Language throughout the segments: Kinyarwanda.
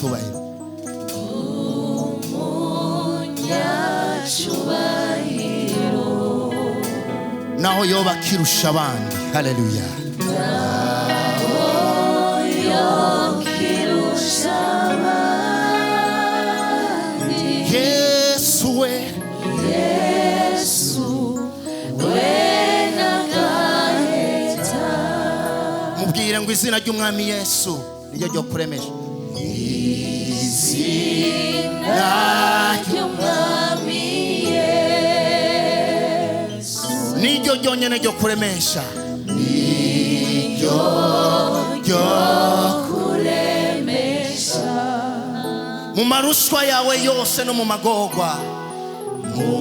umunyacubahiro. Naho yoba kirusha abandi. Haleluya. Yesu we, mubwire ngo izina ry'umwami Yesu niryo ryo kuremesha. Izina ry'umwami Yesu niryo ryonyene ryo kuremesha. Niryo ryo kuremesha mu marushwa yawe yose no mu magorwa. Mu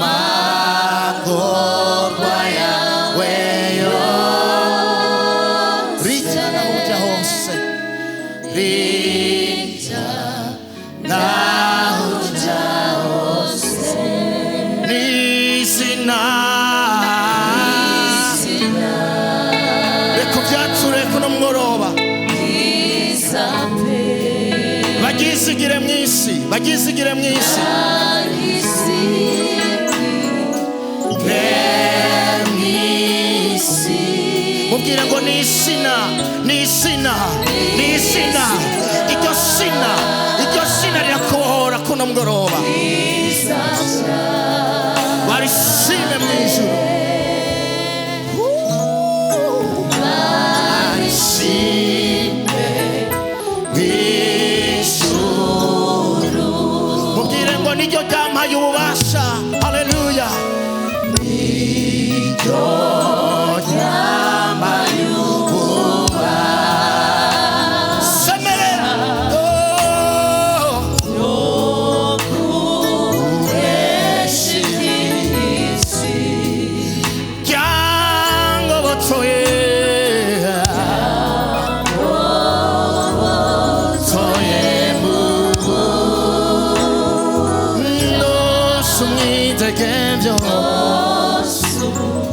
magorwa yawe yose rita na uja hose, rita na uja hose, n'izina reka vyature kuno mugoroba. Bagizigire mw'isi, bagizigire mw'isi, mubwire ngo ni isina, ni isina, ni isina. Iryo sina rirakubohora kuno mugoroba. Barishime mw'ijuru, barishime mw'ijuru. Mubwire ngo niryo ryampaye ububasha. Haleluya. Niryo ryampaye ububasha. Semerera no kuresha isi ryangobotoye.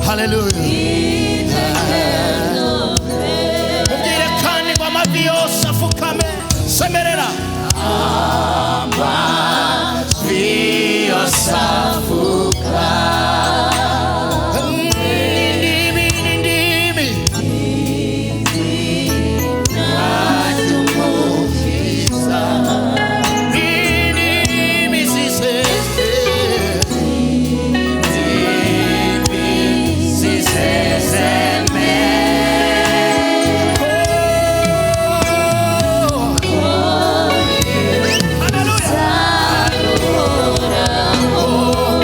Hallelujah. Mubwire kandi ngo amavi yose afukame. Semerera amavi yose afukame. Indimi n'umukiza, indimi zisese, oh,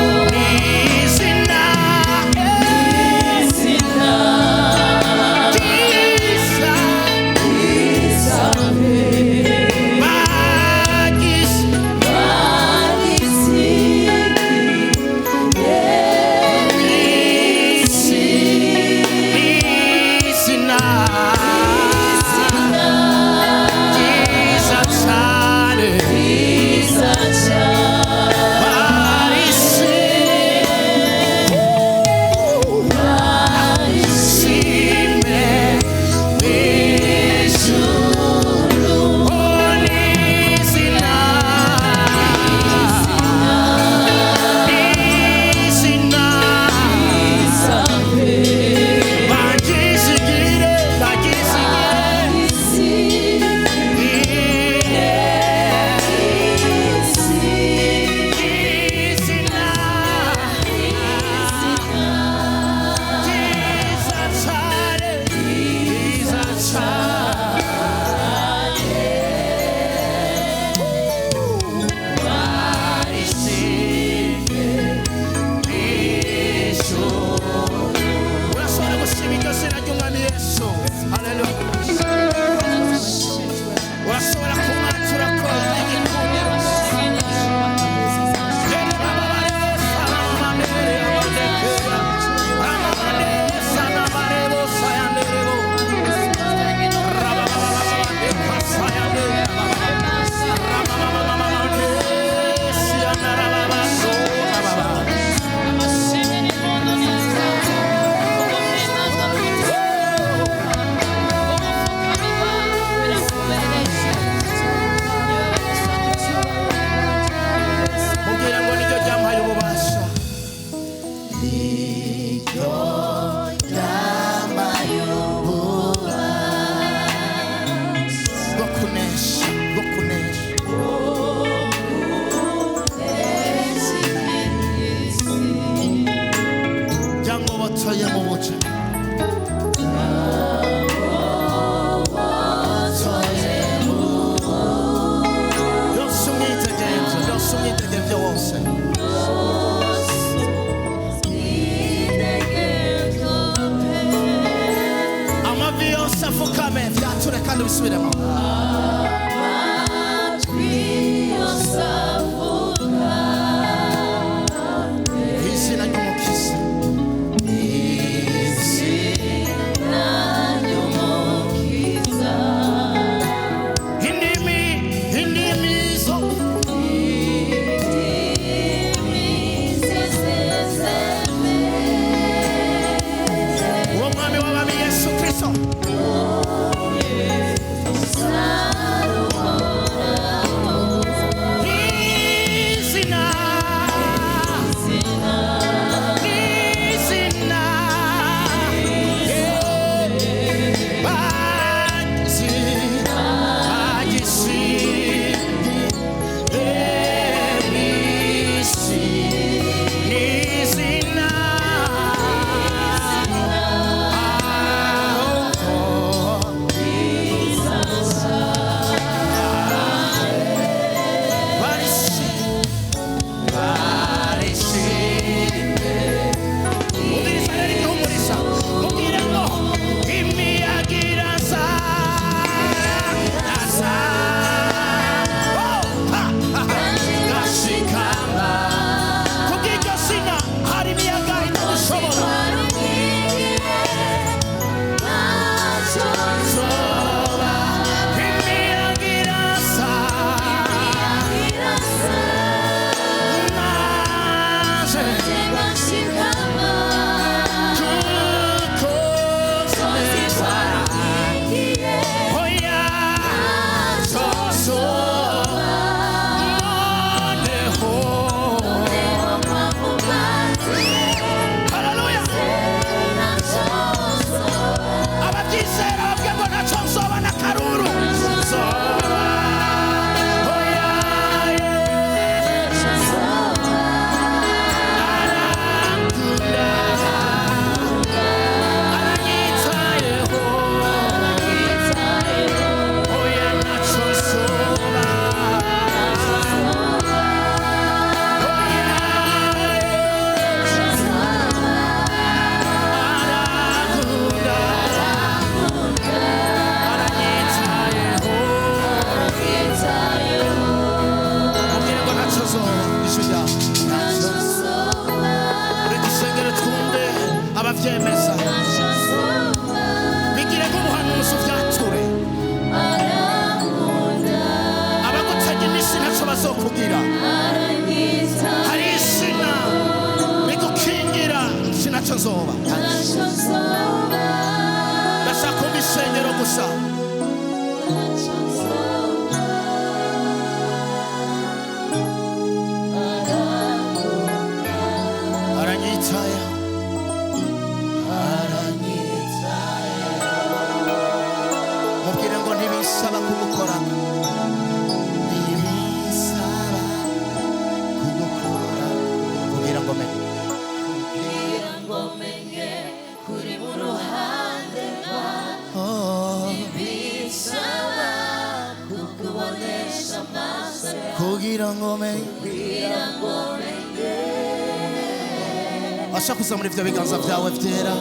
Ashakuza muri vyo biganza vyawe vyera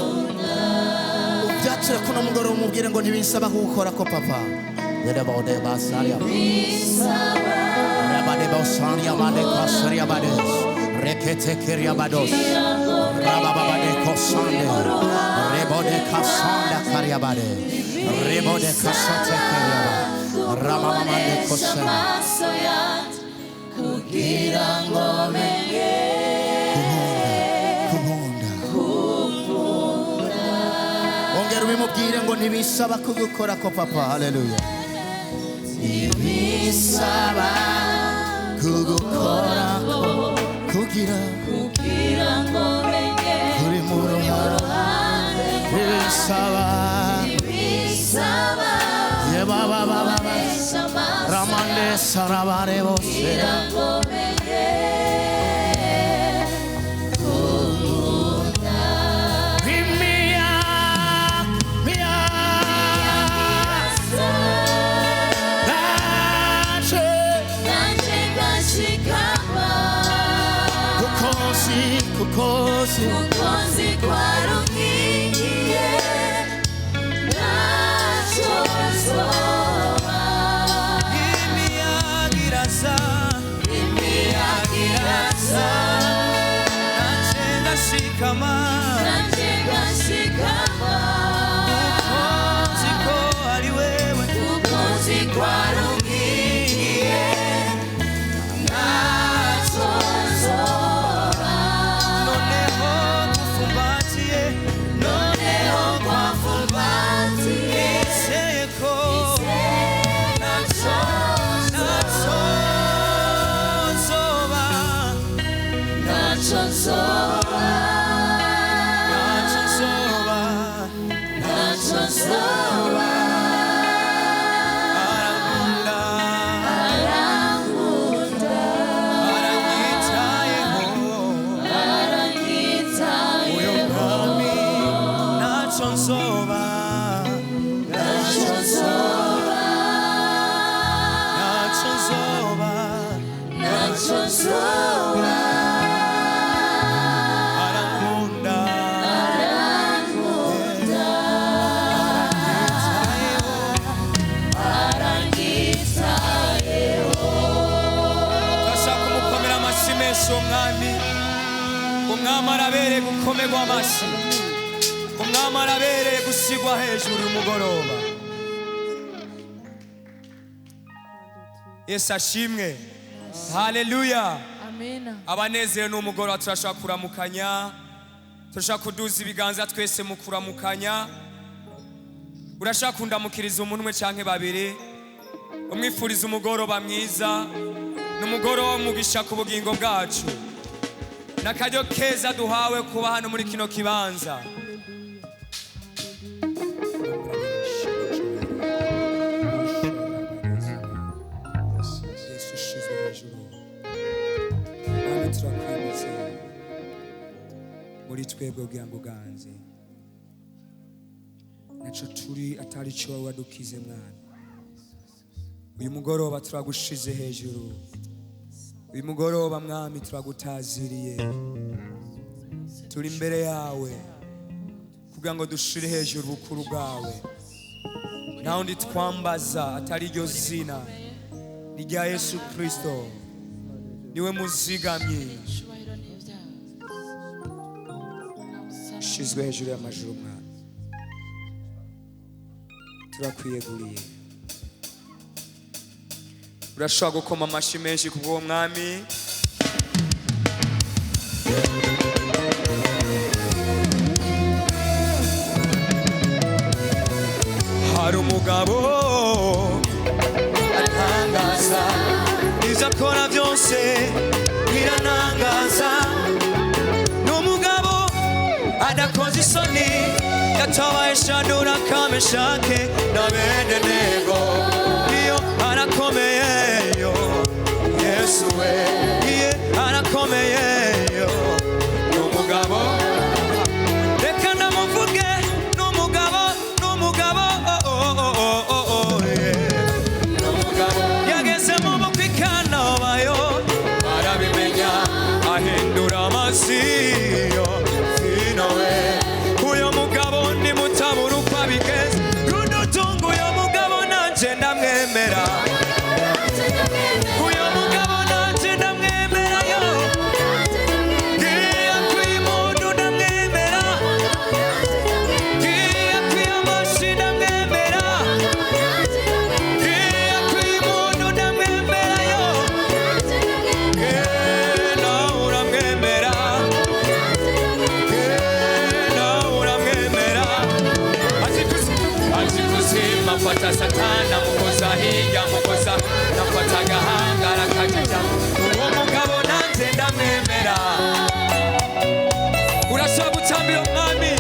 vyature kuno mugoro umubwire ngo ntibisaba gukora ko papa yere bode basaria rabade basaria mande kasaria bade rekete keria bados rababade kosande rebode kasanda karia bade rebode kasate keria ramamande kosanda kugira ngome ubimubwire ngo ntibisaba kugukora ko papa haleluya ntibisaba kugukora ko kugira ngo menye sarabare bose kukosi kwarukiye nachozoba imiagirasa nachenga shikama ukoziko ari wewe ukozi kwarukiye nachozoba noneho kwafumbatiye seko nachozoba umwami arabereye gukomerwa amashyi, umwami arabereye gusigwa hejuru umugoroba. Yesu ashimwe, haleluya. Abanezerewe n'umugoroba turashaka kuramukanya, turashaka kuduza ibiganza twese mu kuramukanya. Urashaka kundamukiriza umuntu umwe canke babiri, umwifuriza umugoroba mwiza n'umugoroba w'umugisha ku bugingo bwacu. Nakaryo keza duhawe kuba hano muri kino kibanza. Yesu shizwe hejuru, Mana turakwinze muri twebwe kugira ngo uganze. Naco turi atari cyo wadukize mwana. Uyu mugoroba turagushize hejuru, uyu mugoroba mwami turagutaziriye, turi imbere yawe kugira ngo dushire hejuru ubukuru bwawe. Nta wundi twambaza atari iryo zina, ni rya Yesu Kristo, niwe muzigamyi. Shizwe hejuru y'amajuru mwami, turakwiyeguriye. Urashobora gukoma amashyi menshi kubw'uwo mwami. Hari umugabo atangaza, ibyo akora byose biranangaza. N'umugabo adakoze isoni, yatabaye Shadura Kameshake na Abedenego. Iyo arakomeyeyo Yesu we, iye arakomeyeyo. N'umugabo reka namuvuge, n'umugabo yageze mu bukwe Kana bayo barabimenya, ahindura amasiyo fino we. Uyo mugabo ni mutabura uko abigeze, rudutunga uyo mugabo nanje ndamwemera. Uyo mugabo nanje ndamwemera yo, ngiye kwimundu ndamwemera, ngiye kwiyamashi ndamwemera, ngiye kwimundu ndamwemera yo, nawe uramwemera, nawe uramwemera. Azi kuzima mfata Satana, mukoza hirya mukoza, nafata agahanga arakajya. Uwo mugabo nanjye ndamwemera. Urashobora gutambira umwami.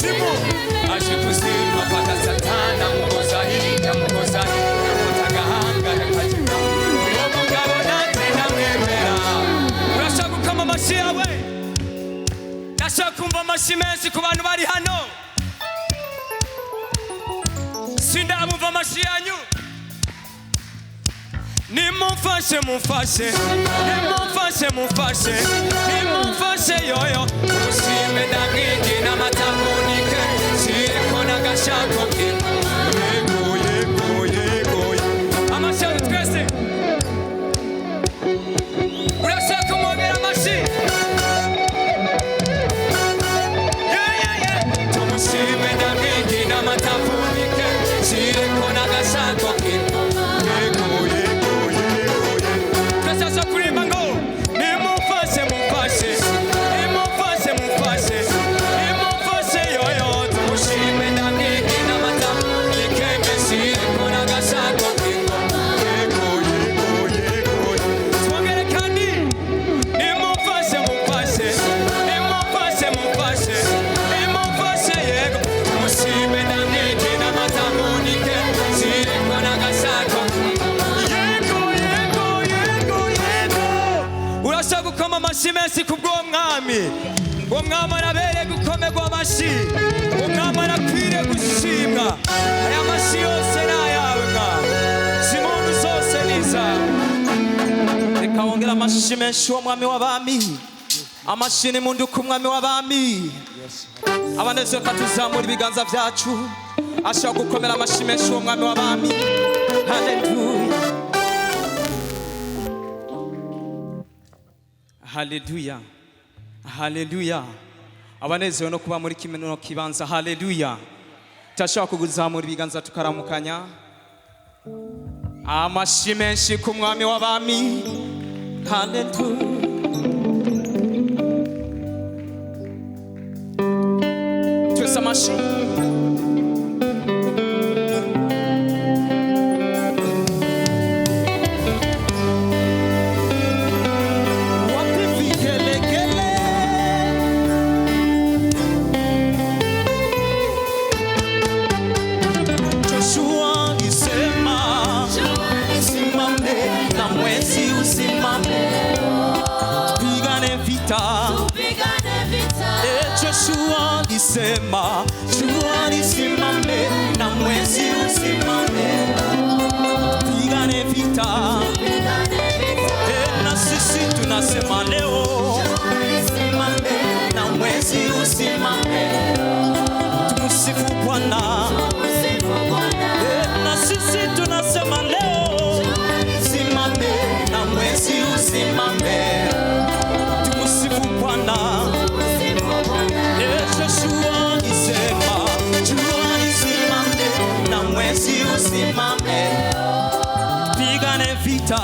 kuzimu, aje kuzima pata satana mukoza hirya mukoza agahanga yakajya uwo mugabo nanjye ndamwemera. Urashaka gukama amashyi yawe? Ndashaka kumva amashyi menshi ku bantu bari hano. Sindabumva amashyi yanyu. Nimumfashe mumfashe, nimumfashe mumfashe, nimumfashe yoyo. Mushime ndamwigi n'amatabunike, sireko n'agashako k'inka. Yego yego yego. Amashyi yawe twese. Urashaka kumwongera amashyi? Tumushime ndamwigi n'amatabunike, sireko n'agashako k'inka. Amashyi menshi kubw'uwo mwami. Uwo mwami arabereye gukomerwa amashyi. Uwo mwami arakwiriye gushimwa. Aya mashyi yose ni ayawe mwami. Impundu zose ni izawe. Reka wongere amashyi menshi uwo mwami w'abami. Amashyi n'impundu ku mwami w'abami. Abanezerewe ko tuzamura ibiganza byacu. Ashaka gukomera amashyi menshi uwo mwami w'abami. Hallelujah. Hallelujah. Hallelujah. Abanezerewe no kuba muri kimeno kibanza. Hallelujah. Tashaka kuguzamura ibiganza tukaramukanya. Amashyi menshi ku mwami w'abami. Hallelujah. Twese amashyi. Joshua alisema, jua lisimame na mwezi usimame, pigane vita. Na sisi tunasema leo, jua lisimame na mwezi usimame, tumsifu Bwana. Na sisi tunasema leo, jua lisimame na mwezi usimame, tumsifu Bwana. Joshua alisema, jua lisimame na mwezi usimame, pigane vita.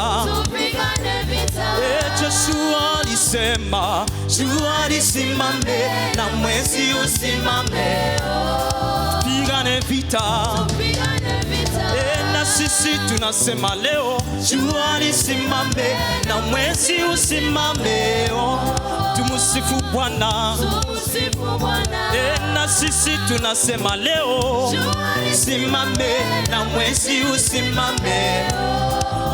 Joshua alisema, jua lisimame na mwezi usimame, pigane vita. Na sisi tunasema leo, jua lisimame na mwezi usimame, tumusifu Bwana. Na sisi tunasema leo, simame na mwezi usimame,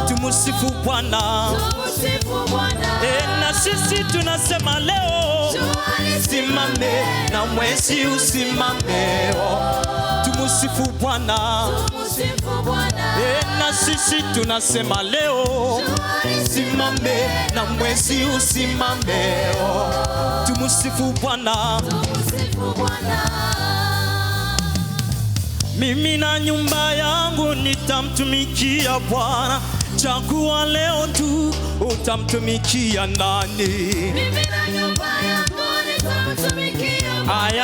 tumusifu Bwana. Na sisi tunasema leo, simame na mwezi usimame, tumusifu Bwana. Na sisi tunasema leo, simame na mwezi usimame, tumusifu Bwana. Mimi na nyumba yangu nitamtumikia Bwana. Chagua leo tu, utamtumikia nani? Mimi na nyumba yangu nitamtumikia Bwana.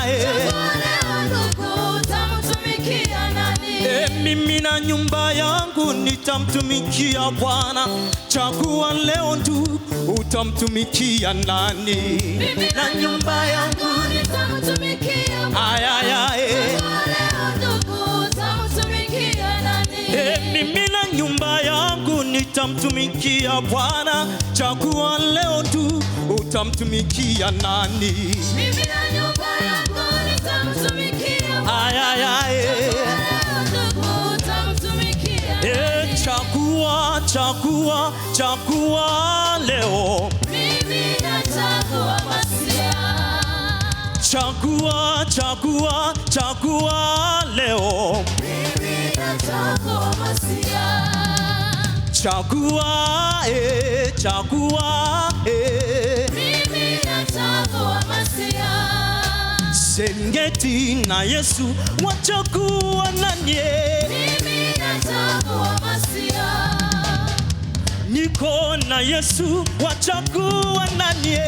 Chagua leo tu, utamtumikia nani? Mimi na nyumba yangu nitamtumikia Bwana. Chagua leo tu, utamtumikia nani? Mimi na nyumba yangu nitamtumikia Bwana. Mimi na nyumba yangu nitamtumikia Bwana. Chagua leo tu, utamtumikia nani? Mimi na nyumba yangu nitamtumikia chagua leo. Mimi nachagua Masia. Chagua, chagua, chagua leo. Mimi nachagua Masia. Chagua, chagua, Mimi nachagua Masia. Serengeti na Yesu wachagua nani? Mimi nachagua Masia. Niko na Yesu wachagua nani?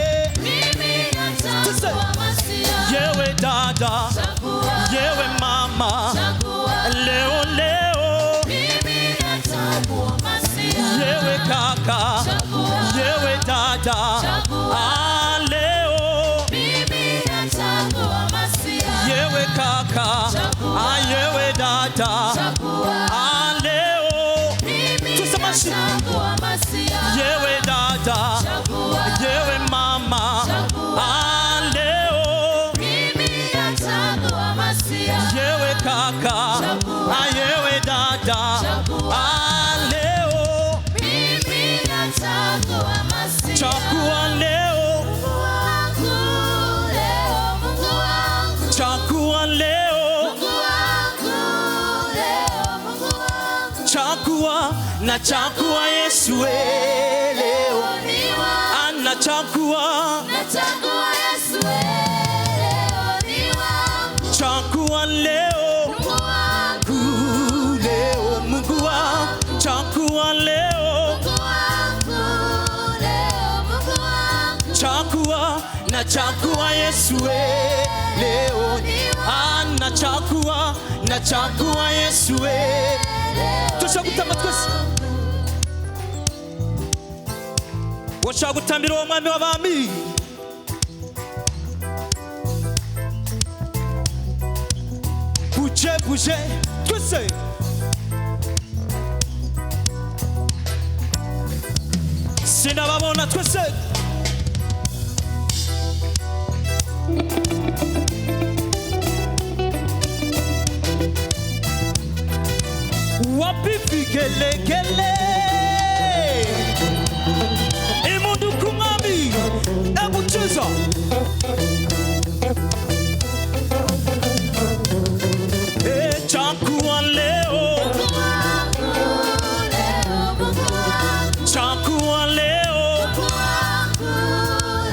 Mimi nachagua Masia. Yewe dada, Chagua. yewe mama, Chagua. leo leo. Mimi nachagua Masia. Yewe kaka, Chagua. yewe dada, Chagua. leo. Mimi nachagua Masia. Yewe kaka, Chagua. yewe dada, Chagua. leo. Mimi Tusemashi. nachagua Masia. Yewe dada, Chagua. yewe mama, Chagua. leo. Mimi nachagua Masia. Yewe kaka, Chagua. yewe dada, Chagua. leo. Mimi nachagua Masia. Chagua leo, Mungu wangu leo, Mungu wangu. chagua leo. Mungu wangu leo, Mungu wangu. Chagua na chagua Yesu leo. Ni wangu. Anachagua, Nachagua Yesu leo, ni wangu. chagua leo. Mungu wangu, Leo Mungu wangu, chagua leo. Mungu wangu leo, Mungu wangu. Chagua na chagua Yesu leo. Anachagua na chagua Yesu tushagutamba twese. Washagutambira uwo mwami w'abami. Buje buje twese. Sinababona twese. Wapi vigelegele imundu kumami ebucheza chagua leo, Mungu wangu leo, Mungu wangu. chagua leo, Mungu wangu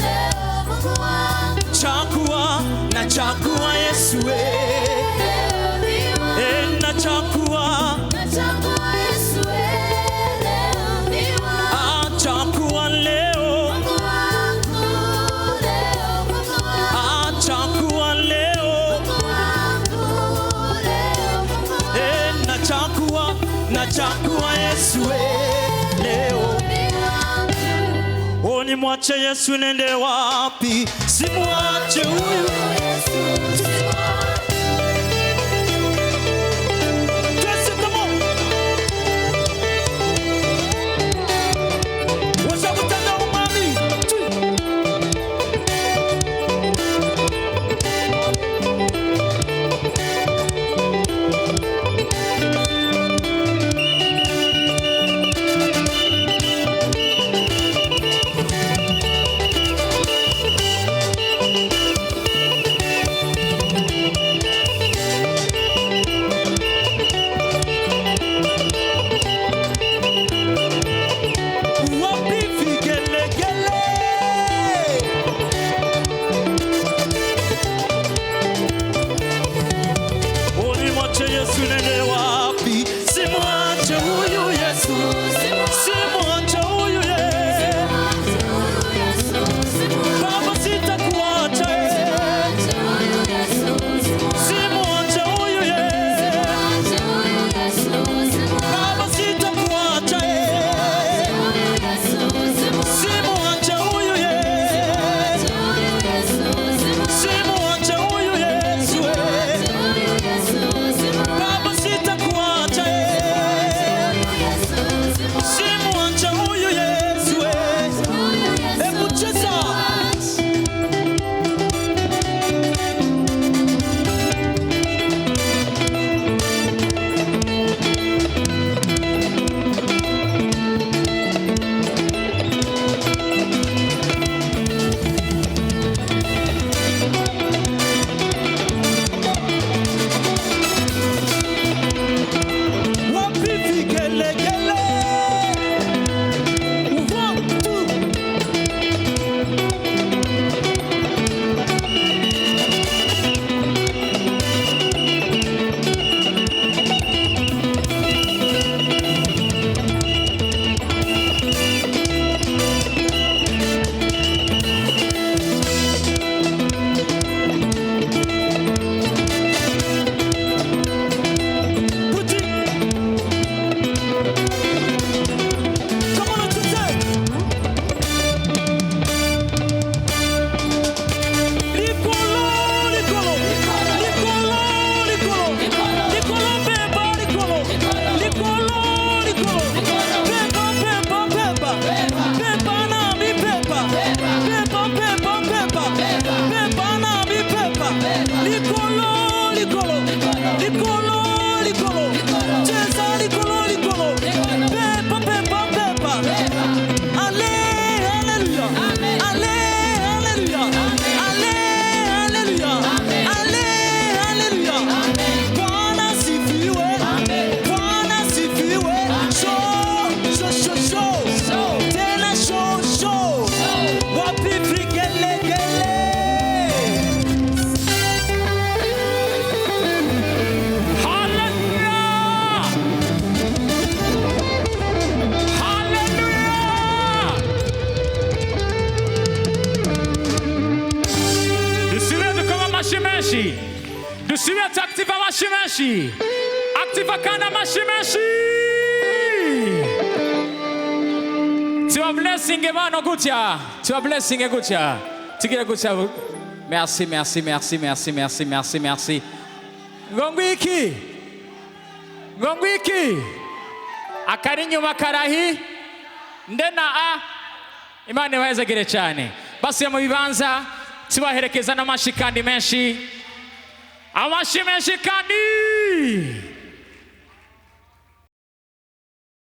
leo, Mungu wangu. chagua na chagua Yesu Leo ni wangu. na chagua, Nachagua Yesu leo, ni wangu. chagua leo, Mungu wangu leo, Mungu wangu. chagua leo. Mungu wangu leo, Mungu wangu. Nachagua Yesu leo. Ni wangu. Oni mwache Yesu nende wapi? Simwache huyu. Yesu si wangu. Twese, come on. Washakutana umami. Dusubire tuactive amashi menshi. Active kandi amashi menshi. Tu blessing ebano gutya. Tu blessing gutya. Tugire gutya. Merci, merci, merci, merci, merci, merci, merci. Ngongwiki. Ngongwiki. Akari nyuma karahi. Ndena a. Imana iweze gire cyane. Basi mu bibanza tubaherekeza n'amashi kandi menshi. Amashi menshi kandi.